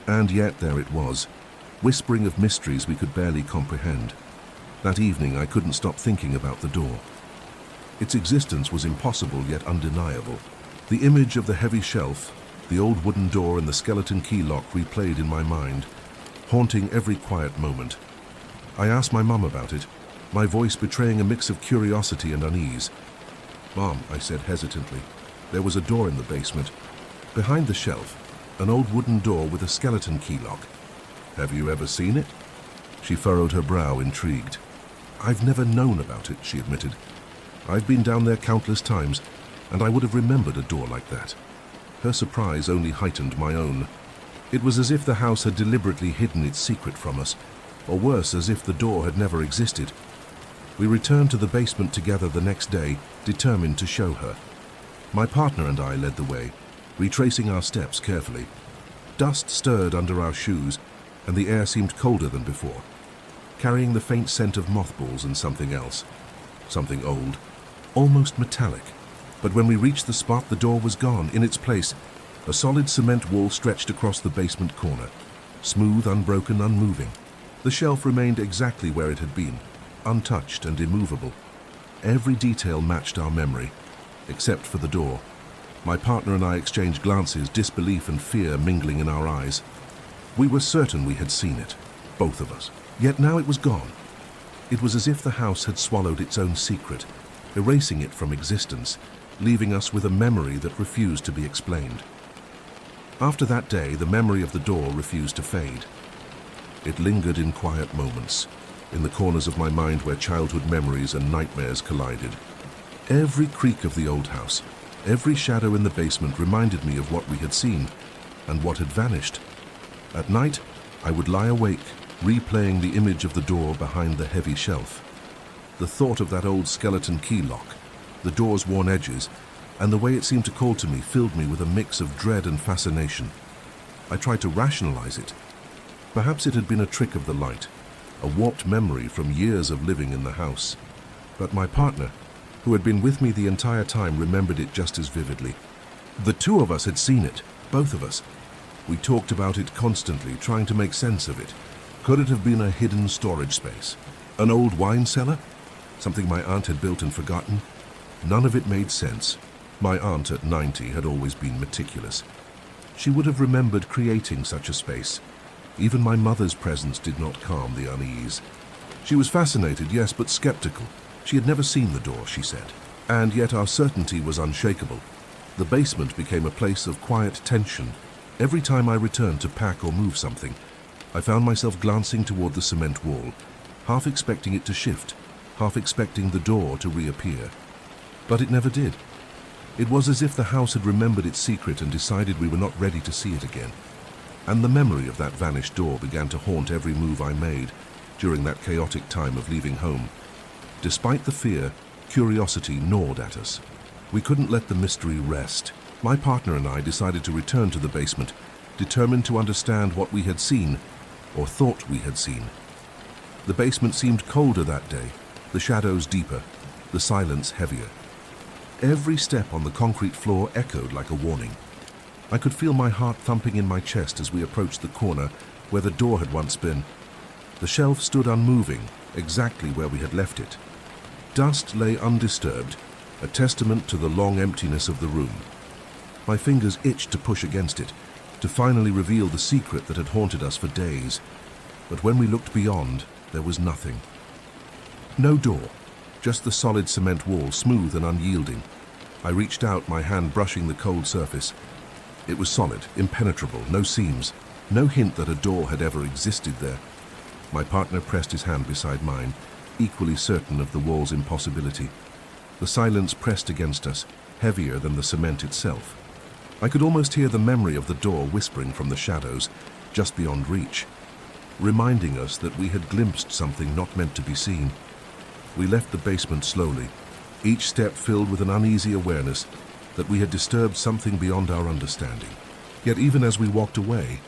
And yet there it was, whispering of mysteries we could barely comprehend. That evening I couldn't stop thinking about the door. Its existence was impossible yet undeniable. The image of the heavy shelf, the old wooden door and the skeleton key lock replayed in my mind, haunting every quiet moment. I asked my mum about it, my voice betraying a mix of curiosity and unease. "Mom," I said hesitantly, "there was a door in the basement. Behind the shelf, an old wooden door with a skeleton key lock. Have you ever seen it?" She furrowed her brow, intrigued. "I've never known about it," she admitted. "I've been down there countless times, and I would have remembered a door like that." Her surprise only heightened my own. It was as if the house had deliberately hidden its secret from us, or worse, as if the door had never existed. We returned to the basement together the next day, determined to show her. My partner and I led the way, retracing our steps carefully. Dust stirred under our shoes, and the air seemed colder than before, carrying the faint scent of mothballs and something else. Something old, almost metallic. But when we reached the spot, the door was gone. In its place, a solid cement wall stretched across the basement corner, smooth, unbroken, unmoving. The shelf remained exactly where it had been, untouched and immovable. Every detail matched our memory, except for the door. My partner and I exchanged glances, disbelief and fear mingling in our eyes. We were certain we had seen it, both of us. Yet now it was gone. It was as if the house had swallowed its own secret, erasing it from existence, leaving us with a memory that refused to be explained. After that day, the memory of the door refused to fade. It lingered in quiet moments, in the corners of my mind where childhood memories and nightmares collided. Every creak of the old house, every shadow in the basement reminded me of what we had seen and what had vanished. At night, I would lie awake, replaying the image of the door behind the heavy shelf. The thought of that old skeleton key lock, the door's worn edges, and the way it seemed to call to me filled me with a mix of dread and fascination. I tried to rationalize it. Perhaps it had been a trick of the light, a warped memory from years of living in the house. But my partner, who had been with me the entire time, remembered it just as vividly. The two of us had seen it, both of us. We talked about it constantly, trying to make sense of it. Could it have been a hidden storage space? An old wine cellar? Something my aunt had built and forgotten? None of it made sense. My aunt at 90 had always been meticulous. She would have remembered creating such a space. Even my mother's presence did not calm the unease. She was fascinated, yes, but skeptical. She had never seen the door, she said. And yet our certainty was unshakable. The basement became a place of quiet tension. Every time I returned to pack or move something, I found myself glancing toward the cement wall, half expecting it to shift, half expecting the door to reappear. But it never did. It was as if the house had remembered its secret and decided we were not ready to see it again. And the memory of that vanished door began to haunt every move I made during that chaotic time of leaving home. Despite the fear, curiosity gnawed at us. We couldn't let the mystery rest. My partner and I decided to return to the basement, determined to understand what we had seen, or thought we had seen. The basement seemed colder that day, the shadows deeper, the silence heavier. Every step on the concrete floor echoed like a warning. I could feel my heart thumping in my chest as we approached the corner where the door had once been. The shelf stood unmoving, exactly where we had left it. Dust lay undisturbed, a testament to the long emptiness of the room. My fingers itched to push against it, to finally reveal the secret that had haunted us for days. But when we looked beyond, there was nothing. No door, just the solid cement wall, smooth and unyielding. I reached out, my hand brushing the cold surface. It was solid, impenetrable, no seams, no hint that a door had ever existed there. My partner pressed his hand beside mine, equally certain of the wall's impossibility. The silence pressed against us, heavier than the cement itself. I could almost hear the memory of the door whispering from the shadows, just beyond reach, reminding us that we had glimpsed something not meant to be seen. We left the basement slowly, each step filled with an uneasy awareness that we had disturbed something beyond our understanding. Yet even as we walked away,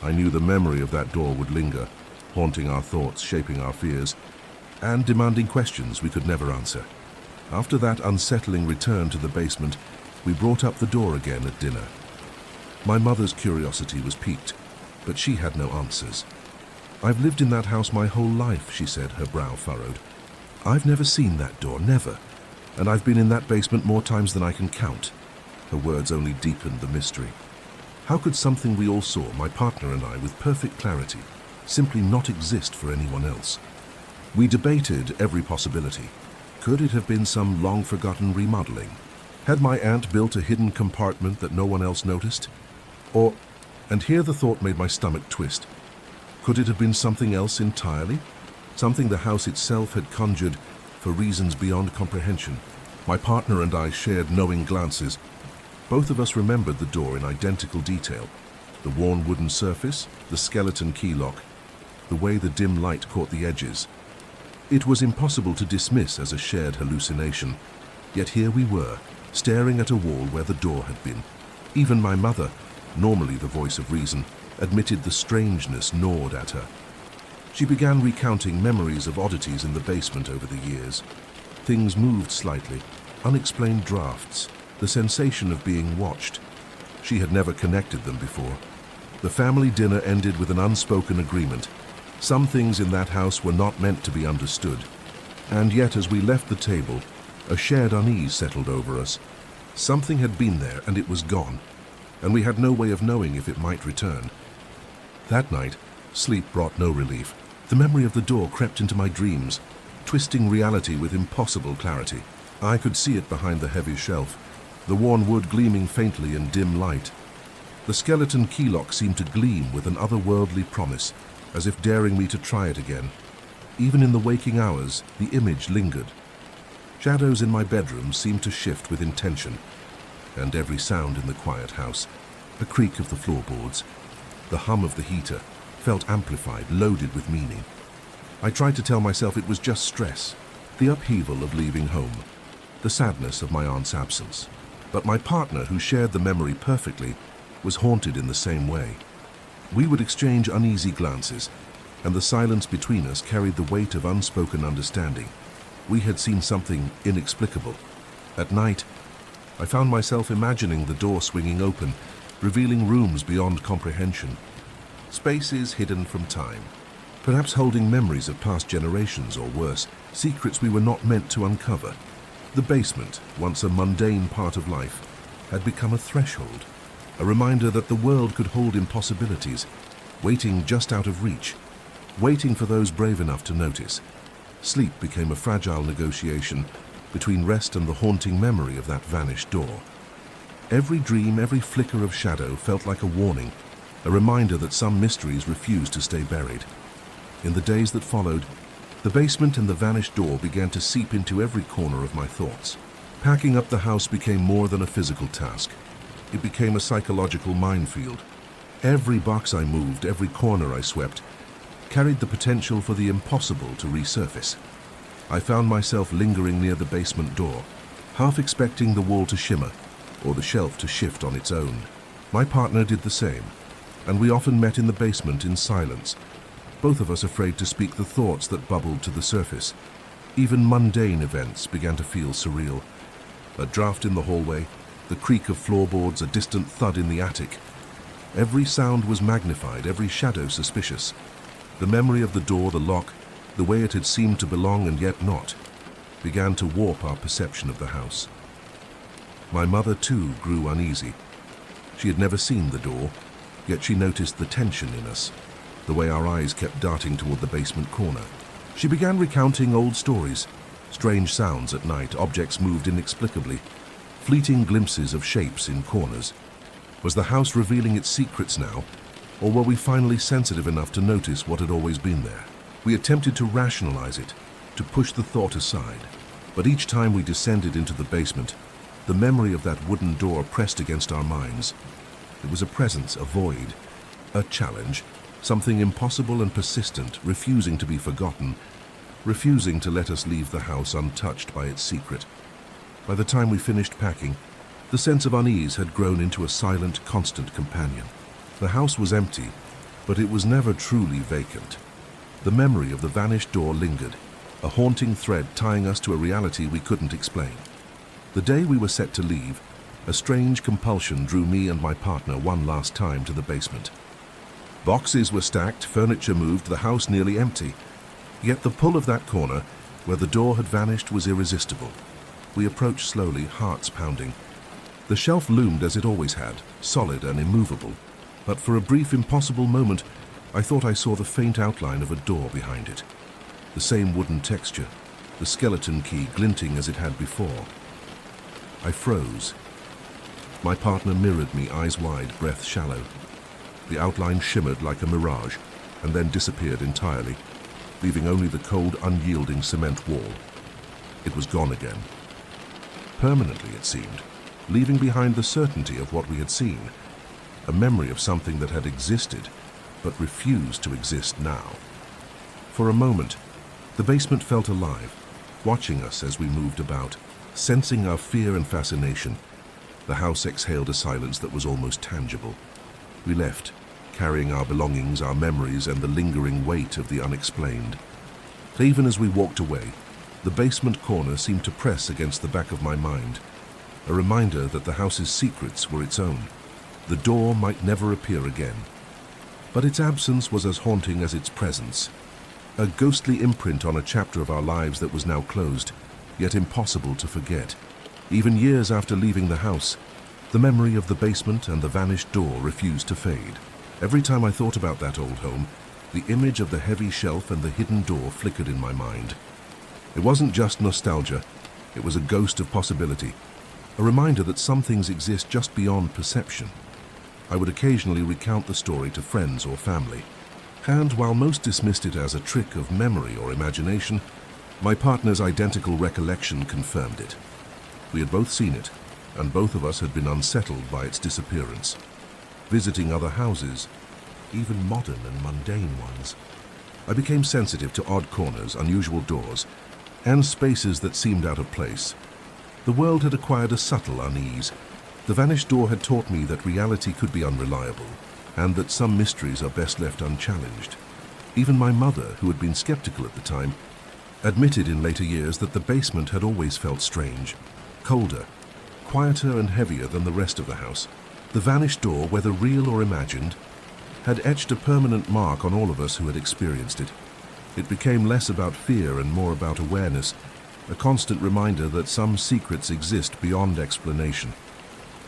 I knew the memory of that door would linger, haunting our thoughts, shaping our fears, and demanding questions we could never answer. After that unsettling return to the basement, we brought up the door again at dinner. My mother's curiosity was piqued, but she had no answers. "I've lived in that house my whole life," she said, her brow furrowed. "I've never seen that door, never. And I've been in that basement more times than I can count." Her words only deepened the mystery. How could something we all saw, my partner and I, with perfect clarity, simply not exist for anyone else? We debated every possibility. Could it have been some long-forgotten remodeling? Had my aunt built a hidden compartment that no one else noticed? Or, and here the thought made my stomach twist, could it have been something else entirely? Something the house itself had conjured for reasons beyond comprehension. My partner and I shared knowing glances. Both of us remembered the door in identical detail. The worn wooden surface, the skeleton key lock, the way the dim light caught the edges. It was impossible to dismiss as a shared hallucination. Yet here we were, staring at a wall where the door had been. Even my mother, normally the voice of reason, admitted the strangeness gnawed at her. She began recounting memories of oddities in the basement over the years. Things moved slightly, unexplained drafts, the sensation of being watched. She had never connected them before. The family dinner ended with an unspoken agreement. Some things in that house were not meant to be understood. And yet, as we left the table, a shared unease settled over us. Something had been there and it was gone, and we had no way of knowing if it might return. That night, sleep brought no relief. The memory of the door crept into my dreams, twisting reality with impossible clarity. I could see it behind the heavy shelf, the worn wood gleaming faintly in dim light. The skeleton key lock seemed to gleam with an otherworldly promise, as if daring me to try it again. Even in the waking hours, the image lingered. Shadows in my bedroom seemed to shift with intention, and every sound in the quiet house, the creak of the floorboards, the hum of the heater, felt amplified, loaded with meaning. I tried to tell myself it was just stress, the upheaval of leaving home, the sadness of my aunt's absence. But my partner, who shared the memory perfectly, was haunted in the same way. We would exchange uneasy glances, and the silence between us carried the weight of unspoken understanding. We had seen something inexplicable. At night, I found myself imagining the door swinging open, revealing rooms beyond comprehension. Spaces hidden from time, perhaps holding memories of past generations, or worse, secrets we were not meant to uncover. The basement, once a mundane part of life, had become a threshold, a reminder that the world could hold impossibilities, waiting just out of reach, waiting for those brave enough to notice. Sleep became a fragile negotiation between rest and the haunting memory of that vanished door. Every dream, every flicker of shadow felt like a warning, a reminder that some mysteries refused to stay buried. In the days that followed, the basement and the vanished door began to seep into every corner of my thoughts. Packing up the house became more than a physical task. It became a psychological minefield. Every box I moved, every corner I swept, carried the potential for the impossible to resurface. I found myself lingering near the basement door, half expecting the wall to shimmer or the shelf to shift on its own. My partner did the same, and we often met in the basement in silence, both of us afraid to speak the thoughts that bubbled to the surface. Even mundane events began to feel surreal. A draft in the hallway, the creak of floorboards, a distant thud in the attic. Every sound was magnified, every shadow suspicious. The memory of the door, the lock, the way it had seemed to belong and yet not, began to warp our perception of the house. My mother, too, grew uneasy. She had never seen the door, yet she noticed the tension in us, the way our eyes kept darting toward the basement corner. She began recounting old stories, strange sounds at night, objects moved inexplicably, fleeting glimpses of shapes in corners. Was the house revealing its secrets now, or were we finally sensitive enough to notice what had always been there? We attempted to rationalize it, to push the thought aside, but each time we descended into the basement, the memory of that wooden door pressed against our minds. It was a presence, a void, a challenge, something impossible and persistent, refusing to be forgotten, refusing to let us leave the house untouched by its secret. By the time we finished packing, The sense of unease had grown into a silent, constant companion. The house was empty, but it was never truly vacant. The memory of the vanished door lingered, a haunting thread tying us to a reality we couldn't explain. The day we were set to leave, a strange compulsion drew me and my partner one last time to the basement. Boxes were stacked, furniture moved, the house nearly empty. Yet the pull of that corner, where the door had vanished, was irresistible. We approached slowly, hearts pounding. The shelf loomed as it always had, solid and immovable. But for a brief, impossible moment, I thought I saw the faint outline of a door behind it. The same wooden texture, the skeleton key glinting as it had before. I froze. My partner mirrored me, eyes wide, breath shallow. The outline shimmered like a mirage and then disappeared entirely, leaving only the cold, unyielding cement wall. It was gone again. Permanently, it seemed, leaving behind the certainty of what we had seen, a memory of something that had existed but refused to exist now. For a moment, the basement felt alive, watching us as we moved about, sensing our fear and fascination. The house exhaled a silence that was almost tangible. We left, carrying our belongings, our memories, and the lingering weight of the unexplained. Even as we walked away, the basement corner seemed to press against the back of my mind, a reminder that the house's secrets were its own. The door might never appear again. But its absence was as haunting as its presence, a ghostly imprint on a chapter of our lives that was now closed, yet impossible to forget. Even years after leaving the house, the memory of the basement and the vanished door refused to fade. Every time I thought about that old home, the image of the heavy shelf and the hidden door flickered in my mind. It wasn't just nostalgia, it was a ghost of possibility, a reminder that some things exist just beyond perception. I would occasionally recount the story to friends or family, and while most dismissed it as a trick of memory or imagination, my partner's identical recollection confirmed it. We had both seen it, and both of us had been unsettled by its disappearance. Visiting other houses, even modern and mundane ones, I became sensitive to odd corners, unusual doors, and spaces that seemed out of place. The world had acquired a subtle unease. The vanished door had taught me that reality could be unreliable, and that some mysteries are best left unchallenged. Even my mother, who had been skeptical at the time, admitted in later years that the basement had always felt strange, colder, quieter and heavier than the rest of the house. The vanished door, whether real or imagined, had etched a permanent mark on all of us who had experienced it. It became less about fear and more about awareness, a constant reminder that some secrets exist beyond explanation,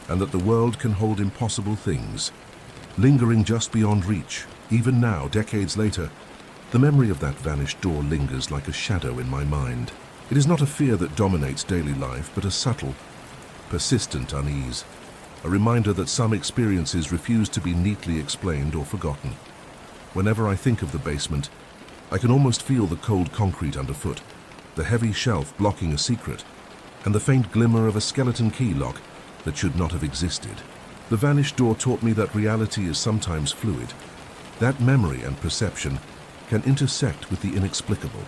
and that the world can hold impossible things, lingering just beyond reach. Even now, decades later, the memory of that vanished door lingers like a shadow in my mind. It is not a fear that dominates daily life, but a subtle, persistent unease, a reminder that some experiences refuse to be neatly explained or forgotten. Whenever I think of the basement, I can almost feel the cold concrete underfoot, the heavy shelf blocking a secret, and the faint glimmer of a skeleton key lock that should not have existed. The vanished door taught me that reality is sometimes fluid, that memory and perception can intersect with the inexplicable,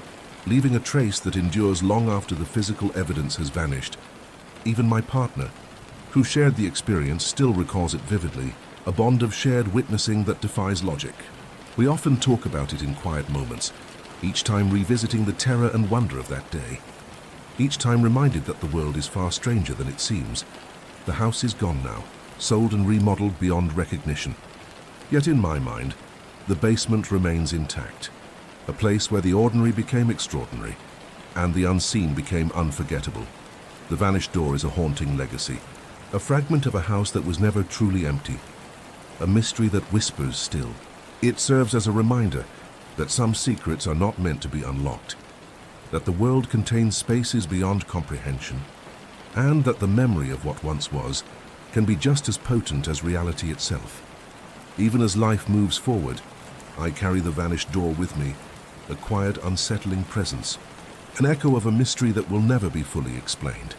leaving a trace that endures long after the physical evidence has vanished. Even my partner, who shared the experience, still recalls it vividly, a bond of shared witnessing that defies logic. We often talk about it in quiet moments, each time revisiting the terror and wonder of that day. Each time reminded that the world is far stranger than it seems. The house is gone now, sold and remodeled beyond recognition. Yet in my mind, the basement remains intact, a place where the ordinary became extraordinary, and the unseen became unforgettable. The vanished door is a haunting legacy, a fragment of a house that was never truly empty, a mystery that whispers still. It serves as a reminder that some secrets are not meant to be unlocked, that the world contains spaces beyond comprehension, and that the memory of what once was can be just as potent as reality itself. Even as life moves forward, I carry the vanished door with me, a quiet, unsettling presence, an echo of a mystery that will never be fully explained.